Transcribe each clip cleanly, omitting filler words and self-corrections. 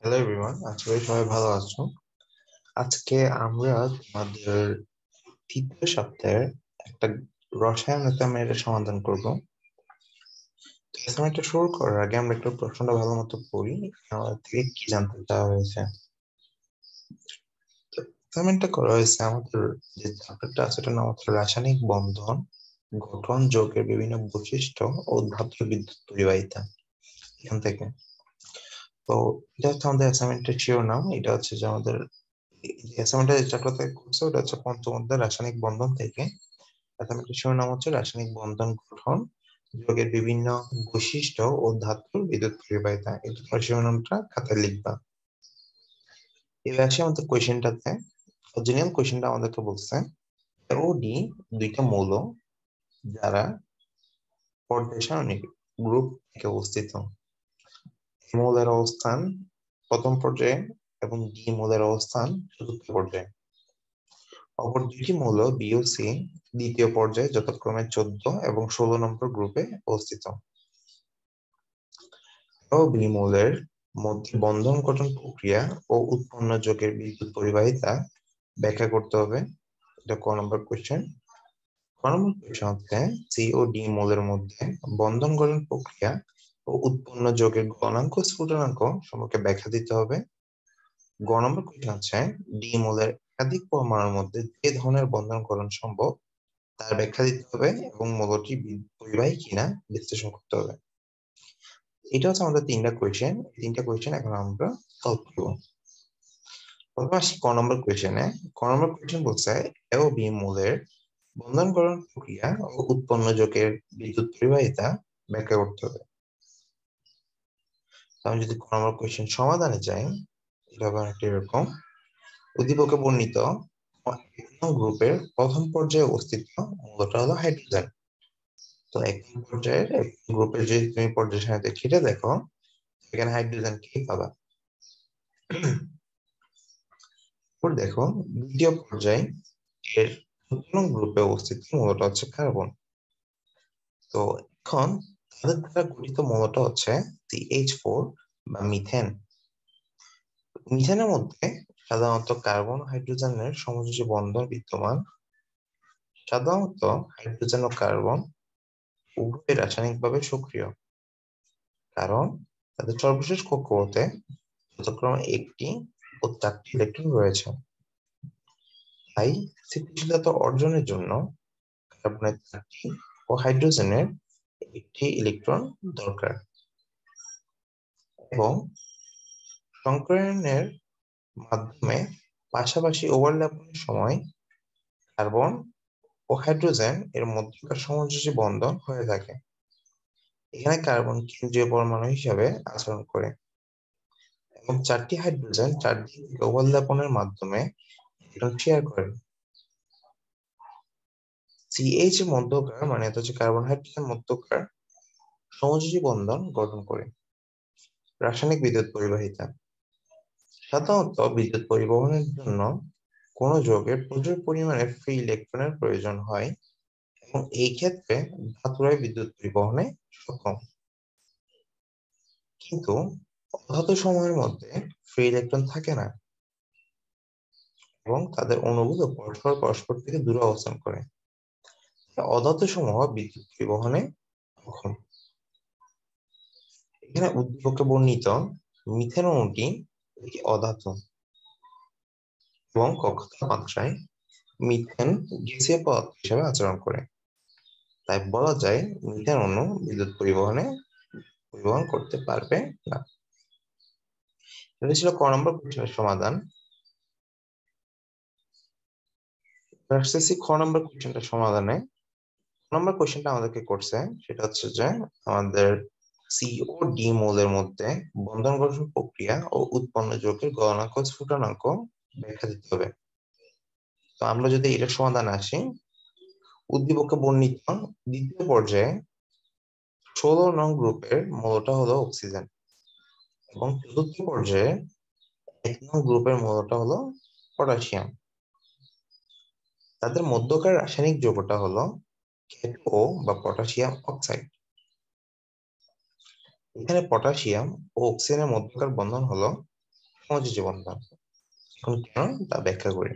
Hello everyone, আশা করি সবাই ভালো আছো। আজকে আমরা তোমাদের তৃতীয় সপ্তাহের একটা রসায়ন অ্যাসাইনমেন্টের সমাধান করব। অ্যাসাইনমেন্টটা শুরু করার আগে আমরা একটু প্রশ্নটা ভালো মতো পড়ি, আমাদের থেকে কি জানতে চাওয়া হয়েছে। অ্যাসাইনমেন্টটা করা হয়েছে আমাদের যে চ্যাপ্টারটা আছে এটার নাম হচ্ছে রাসায়নিক বন্ধন, গঠন, যৌগের বিভিন্ন বৈশিষ্ট্য ও ধাতুর বিদ্যুৎ পরিবাহিতা। এখান থেকে তো এটা হচ্ছে আমাদের অ্যাসাইনমেন্টের শিরোনাম। এটা হচ্ছে যে আমাদের অ্যাসাইনমেন্টটা যে চ্যাপ্টার থেকে করছে ওটা হচ্ছে পঞ্চম অধ্যায় রাসায়নিক বন্ধন থেকে। অ্যাসাইনমেন্টের শিরোনাম হচ্ছে রাসায়নিক বন্ধন, গঠন, যৌগের বিভিন্ন বৈশিষ্ট্য ও ধাতুর বিদ্যুৎ পরিবাহিতা। এটা তোমার শিরোনামটা খাতায় লিখবা। এবার আসি আমাদের কোয়েশ্চেনটাতে। অরিজিনাল কোয়েশ্চেনটা আমাদেরকে বলছে ও ডি দুইটা মৌল যারা পর্যায় সারণিক গ্রুপ থেকে অবস্থিত। মৌলের অবস্থান প্রথম পর্যায়ে এবং ডি মৌলের অবস্থান চতুর্থ পর্যায়ে। অপর দুইটি মৌল বি ও সি দ্বিতীয় পর্যায়ে যথাক্রমে 14 এবং 16 নম্বর গ্রুপে অবস্থিত। ও বি মৌলের মধ্যে বন্ধন গঠন প্রক্রিয়া ও উৎপন্ন যৌগের বিদ্যুৎ পরিবাহিতা ব্যাখ্যা করতে হবে। এটা ক নম্বর কোয়েশ্চেন। ক নম্বর কোয়েশ্চেন হচ্ছে সি ও ডি মৌলের মধ্যে বন্ধন গঠন প্রক্রিয়া ও উৎপন্ন যৌগের গলনাঙ্ক স্ফুটনাঙ্ক সম্পর্কে ব্যাখ্যা দিতে হবে। গ নম্বর কোয়েশ্চেন হচ্ছে ডি মৌলের একাধিক পরমাণুর মধ্যে যে ধরনের বন্ধন গঠন সম্ভব তার ব্যাখ্যা দিতে হবে এবং মৌলটি পরিবাহী কিনা বিশ্লেষণ করতে হবে। এটা হচ্ছে আমাদের তিনটা কোয়েশ্চেন। তিনটা কোয়েশ্চেন এখন আমরা সলভ করবো। প্রথমে আসি ক নম্বর কোয়েশ্চেনে। ক নম্বর কোয়েশ্চেন বলছে এ ও বি মৌলের বন্ধনকরণ প্রক্রিয়া ও উৎপন্ন যৌগের বিদ্যুৎ পরিবাহিতা ব্যাখ্যা করতে হবে। আমি যদি ক নম্বর কোয়েশ্চেন সমাধানে যাই, এটা হবে অনেকটা এরকম। উদ্দীপকে বর্ণিত গ্রুপের প্রথম পর্যায়ে অবস্থিত মৌলটা হলো হাইড্রোজেন। তো এক পর্যায়ের গ্রুপের যদি তুমি পর্যায় সারণীতে ঘিরে দেখো এখানে হাইড্রোজেন কে পাবা। এরপর দেখো দ্বিতীয় পর্যায়ে এর নতুন গ্রুপে অবস্থিত মৌলটা হচ্ছে কার্বন। তো এখন তাদের দ্বারা গঠিত মৌলটা হচ্ছে CH4 বা মিথেন। মিথেনের মধ্যে সাধারণত কার্বন ও হাইড্রোজেনের সমযোজী বন্ধন বিদ্যমান। সাধারণত হাইড্রোজেন ও কার্বন উভয় রাসায়নিকভাবে সক্রিয়, কারণ তাদের সর্বশেষ কক্ষপথে যথাক্রমে একটি ও 4টি ইলেকট্রন রয়েছে। তাই স্থিতিশীলতা অর্জনের জন্য কার্বনের 4টি ও হাইড্রোজেনের একটি ইলেকট্রন দরকার। এবং সংকরণের মাধ্যমে পাশাপাশি ওভারল্যাপের সময় কার্বন ও হাইড্রোজেন এর মধ্যকার সমযোজী বন্ধন হয়ে থাকে। এখানে কার্বন কেন্দ্রীয় পরমাণু হিসাবে আচরণ করে এবং 4টি হাইড্রোজেন 4 দিক থেকে ওভারল্যাপনের মাধ্যমে ইলেকট্রন শেয়ার করে। সিএইচ এর মধ্যকার মানে এটা হচ্ছে কার্বন হাইড্রোজেন মধ্যকার সমযোজী বন্ধন গঠন করে। রাসায়নিক বিদ্যুৎ পরিবাহিতা। সাধারণত বিদ্যুৎ পরিবহনের জন্য কোন যৌগের প্রচুর পরিমাণে ফ্রি ইলেকট্রনের প্রয়োজন হয় এবং এই ক্ষেত্রে ধাতুরাই বিদ্যুৎ পরিবহনে সক্ষম। কিন্তু অধাতু সময়ের মধ্যে ফ্রি ইলেকট্রন থাকে না এবং তাদের অণুগুলো পরস্পর পরস্পর থেকে দূরে অবস্থান করে। অধাতু সমূহ বিদ্যুৎ পরিবহনে সক্ষম। এখানে উদ্দীপকে বর্ণিত মিথেন অণুটি একটি অধাতু এবং কক্ষীয় মাত্রায় মিথেন গ্যাসীয় পদার্থ হিসেবে আচরণ করে। তাই বলা যায় মিথেন অণু বিদ্যুৎ পরিবহন করতে পারবে না। এটা ছিল ক নম্বর কোশ্চেনের সমাধান। আসতেছি খ নম্বর কোশ্চেনটা সমাধানে। খ নম্বর কোশ্চেনটা আমাদেরকে করছে সেটা হচ্ছে যে আমাদের সি ও ডি মৌলের মধ্যে বন্ধন গঠন প্রক্রিয়া ও উৎপন্ন যৌগের গলনাঙ্ক স্ফুটনাঙ্ক ব্যাখ্যা দিতে হবে। তো আমরা যদি এটার সমাধানে আসি, উদ্দীপকে বর্ণিত দ্বিতীয় পর্যায়ে 16 নং গ্রুপের মৌলটা হলো অক্সিজেন এবং চতুর্থ পর্যায়ে 1 নং গ্রুপের মৌলটা হলো পটাশিয়াম। তাদের মধ্যকার রাসায়নিক যৌগটা হলো KO বা পটাশিয়াম অক্সাইড। এখানে পটাশিয়াম ও অক্সিজেনের মধ্যকার বন্ধন হলো সমযোজী বন্ধন। এখন কেন তা ব্যাখ্যা করি।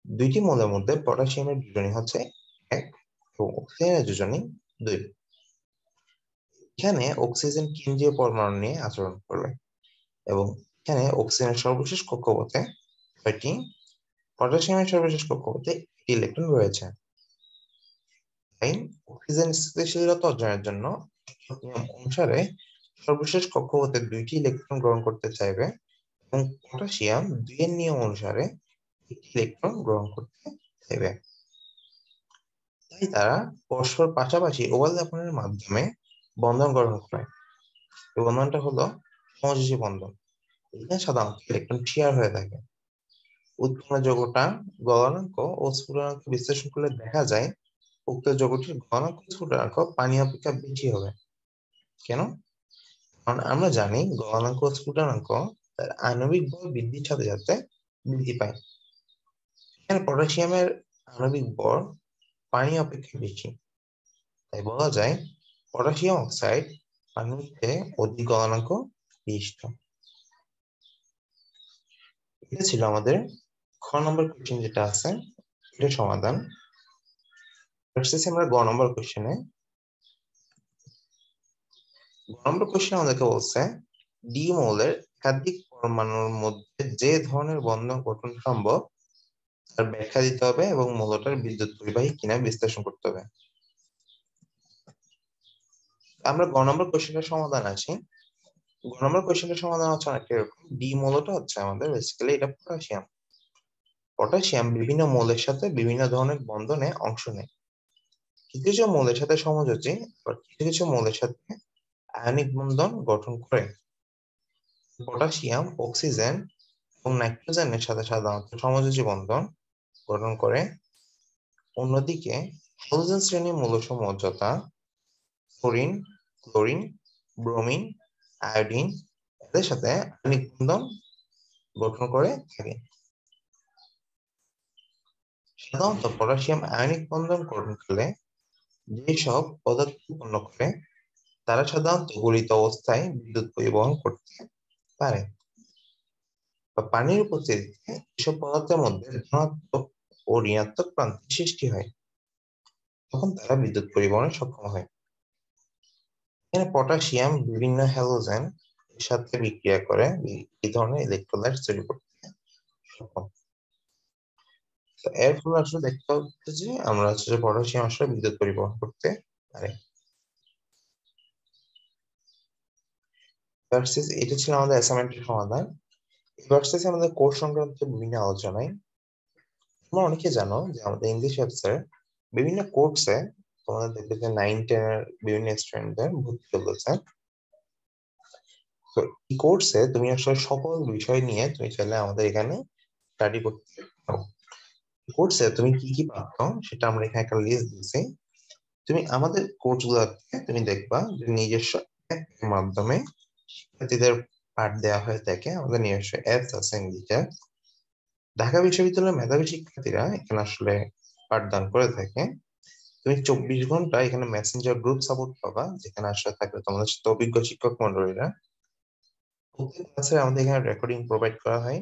দুইটি মৌলের মধ্যে পটাশিয়ামের যোজনী হচ্ছে 1 এবং অক্সিজেনের যোজনী 2। এখানে অক্সিজেন কেন্দ্রীয় পরমাণু নিয়ে আচরণ করবে এবং এখানে অক্সিজেনের সর্বশেষ কক্ষপথে 6টি, পটাশিয়ামের সর্বশেষ কক্ষপথে 1টি ইলেকট্রন রয়েছে। তাই অক্সিজেন স্থিতিশীলতা অর্জনের জন্য নিয়ম অনুসারে সর্বশেষ কক্ষপথে 2টি ইলেকট্রন গ্রহণ করতে চাইবে এবং পটাশিয়াম 2 এর নিয়ম অনুসারে 1টি ইলেকট্রন গ্রহণ করতে চাইবে। তাই তারা পরস্পর পাশাপাশি ওভারল্যাপনের মাধ্যমে বন্ধন গঠন করে। এই বন্ধনটা হলো সমযোজী বন্ধন। এখানে সাধারণত ইলেকট্রন শেয়ার হয়ে থাকে। উৎপন্ন যৌগটা গলনাঙ্ক ও স্ফুটনাঙ্ক বিশ্লেষণ করলে দেখা যায় উক্ত যৌগটির গলনাঙ্ক ও স্ফুটনাঙ্ক পানি অপেক্ষা বেশি হবে। কেন? কারণ আমরা জানি গলনাঙ্ক ও স্ফুটনাঙ্ক তার আণবিক বল বৃদ্ধির সাথে সাথে বৃদ্ধি পায়। এখানে পটাশিয়ামের আণবিক বল পানি অপেক্ষা বেশি, তাই বলা যায় পটাশিয়াম অক্সাইড পানিতে অধিক গলনাঙ্ক বিশিষ্ট। এটা ছিল আমাদের খ নম্বর কোশ্চেন যেটা আছে এটা সমাধান। আমরা গ নম্বর কোশ্চেনে। গ নম্বর কোশ্চেন আমাদেরকে বলছে ডি মৌলের একাধিক পরমাণুর মধ্যে যে ধরনের বন্ধন গঠন সম্ভব তার ব্যাখ্যা দিতে হবে এবং মৌলটার বিদ্যুৎ পরিবাহী কিনা বিশ্লেষণ করতে হবে। আমরা গ নম্বর কোশ্চেনের সমাধান আসি। গ নম্বর কোশ্চেনের সমাধান হচ্ছে অনেকটা এরকম। ডি মৌলটা হচ্ছে আমাদের বেসিক্যালি এটা পটাশিয়াম। পটাশিয়াম বিভিন্ন মৌলের সাথে বিভিন্ন ধরনের বন্ধনে অংশ নেয়। কিছু কিছু মৌলের সাথে সমযোজী, আবার কিছু কিছু মৌলের সাথে আয়নিক বন্ধন গঠন করে। পটাশিয়াম অক্সিজেন এবং নাইট্রোজেনের সাথে সাধারণত সমযোজী বন্ধন গঠন করে। অন্যদিকে হ্যালোজেন শ্রেণীর মৌলসমূহ যথা ফ্লোরিন, ক্লোরিন, ব্রোমিন, আয়োডিন এদের সাথে আয়নিক বন্ধন গঠন করে থাকে। সাধারণত পটাশিয়াম আয়নিক বন্ধন গঠনকালে যেসব পদার্থ উৎপন্ন করে তারা সাধারণত গলিত অবস্থায় বিদ্যুৎ পরিবহন করতে পারে। পানির উপস্থিতিতে এসব পদার্থের মধ্যে ধনাত্মক ও ঋণাত্মক প্রান্তের সৃষ্টি হয়, তখন তারা বিদ্যুৎ পরিবহনে সক্ষম হয়। এখানে পটাশিয়াম বিভিন্ন হ্যালোজেন এর সাথে বিক্রিয়া করে এই ধরনের ইলেকট্রোলাইট তৈরি করতে সক্ষম। এর ফলে আসলে দেখতে হচ্ছে যে আমরা হচ্ছে পটাশিয়াম আসলে বিদ্যুৎ পরিবহন করতে পারে। এটা ছিল আমাদের অ্যাসাইনমেন্টের সমাধান। ভার্সেস আমাদের কোর্স সংক্রান্ত বিভিন্ন আলোচনায় তোমরা অনেকে জানো যে আমাদের ইংলিশ অ্যাপসের বিভিন্ন কোর্সে তোমাদের দেখবে যে 9-10 এর বিভিন্ন স্টুডেন্টদের ভর্তি চলতেছে। তো এই কোর্সে তুমি আসলে সকল বিষয় নিয়ে তুমি চাইলে আমাদের এখানে স্টাডি করতে পারো। কোর্সে তুমি কি কি পাচ্ছ সেটা আমরা এখানে একটা লিস্ট দিয়েছি। তুমি আমাদের কোর্স গুলোতে তুমি দেখবা যে নিজস্ব অ্যাপের মাধ্যমে শিক্ষার্থীদের পাঠ দেওয়া হয়ে থাকে। আমাদের নিজস্ব অ্যাপস আছে ইংলিশে। ঢাকা বিশ্ববিদ্যালয়ের মেধাবী শিক্ষার্থীরা এখানে আসলে পাঠদান করে থাকে। তুমি 24 ঘন্টা এখানে মেসেঞ্জার গ্রুপ সাপোর্ট পাবা, যেখানে আসলে থাকবে তোমাদের সাথে অভিজ্ঞ শিক্ষক মন্ডলীরা। প্রত্যেক ক্লাসে আমাদের এখানে রেকর্ডিং প্রোভাইড করা হয়।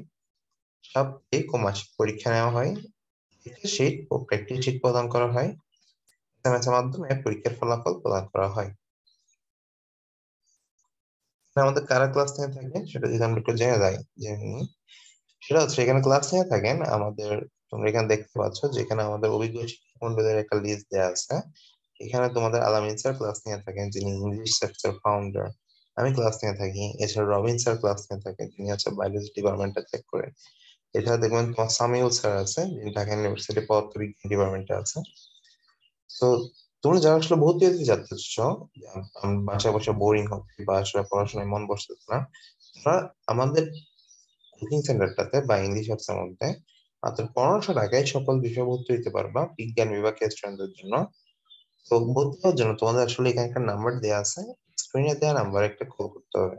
সাপ্তাহিক ও মাসিক পরীক্ষা নেওয়া হয়। শিট ও প্র্যাকটিস শিট প্রদান করা হয়। এসএমএস এর মাধ্যমে পরীক্ষার ফলাফল প্রদান করা হয়। আমাদের কারা ক্লাস নিয়ে থাকেন সেটা যদি আমরা একটু জেনে নিই। সেটা হচ্ছে এখানে ক্লাস নিয়ে থাকেন আমাদের, তোমরা এখানে দেখতে পাচ্ছ যেখানে আমাদের অভিজ্ঞ শিক্ষক মন্ডলীর একটা লিস্ট দেওয়া আছে। এখানে তোমাদের আলামিন স্যার ক্লাস নিয়ে থাকেন, যিনি ইংলিশ সেক্টর ফাউন্ডার। আমি ক্লাস নিয়ে থাকি। এছাড়া রবিন স্যার ক্লাস নিয়ে থাকেন, তিনি হচ্ছে বায়োলজি ডিপার্টমেন্টে চেক করেন। এছাড়া দেখবেন তোমার সামিউল স্যার আছে, যিনি ঢাকা ইউনিভার্সিটি পদার্থবিজ্ঞান ডিপার্টমেন্টে আছে। তো তোমরা যারা আসলে ভর্তি হতে যাচ্ছ, বাসায় বসে বোরিং হচ্ছে বা আসলে পড়াশোনায় মন বসতেছে না, তারা আমাদের কোচিং সেন্টারটাতে বা ইংলিশ অ্যাপসের মধ্যে মাত্র 1500 টাকায় সকল বিষয় ভর্তি হতে পারবা বিজ্ঞান বিভাগের স্টুডেন্টদের জন্য। তো ভর্তি হওয়ার জন্য তোমাদের আসলে এখানে একটা নাম্বার দেওয়া আছে, স্ক্রিনে দেওয়া নাম্বার একটা কল করতে হবে।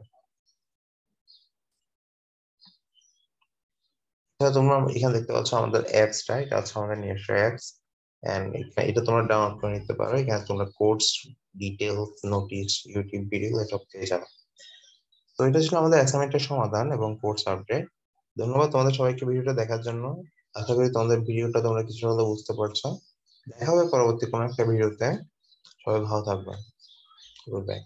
তোমরা এখানে দেখতে পাচ্ছ আমাদের অ্যাপসটা, এটা হচ্ছে আমাদের নিজস্ব অ্যাপস। এন্ড এটা তোমরা ডাউনলোড করে নিতে পারো। এখানে তোমরা course details, notice, YouTube video এসব পেয়ে যাবে। তো এটা ছিল আমাদের অ্যাসাইনমেন্টের সমাধান এবং কোর্স আপডেট। ধন্যবাদ তোমাদের সবাইকে ভিডিওটা দেখার জন্য। আশা করি তোমাদের ভিডিওটা তোমরা কিছু হলেও বুঝতে পারছো। দেখা হবে পরবর্তী কোনো একটা ভিডিওতে। সবাই ভালো থাকবে। Good bye.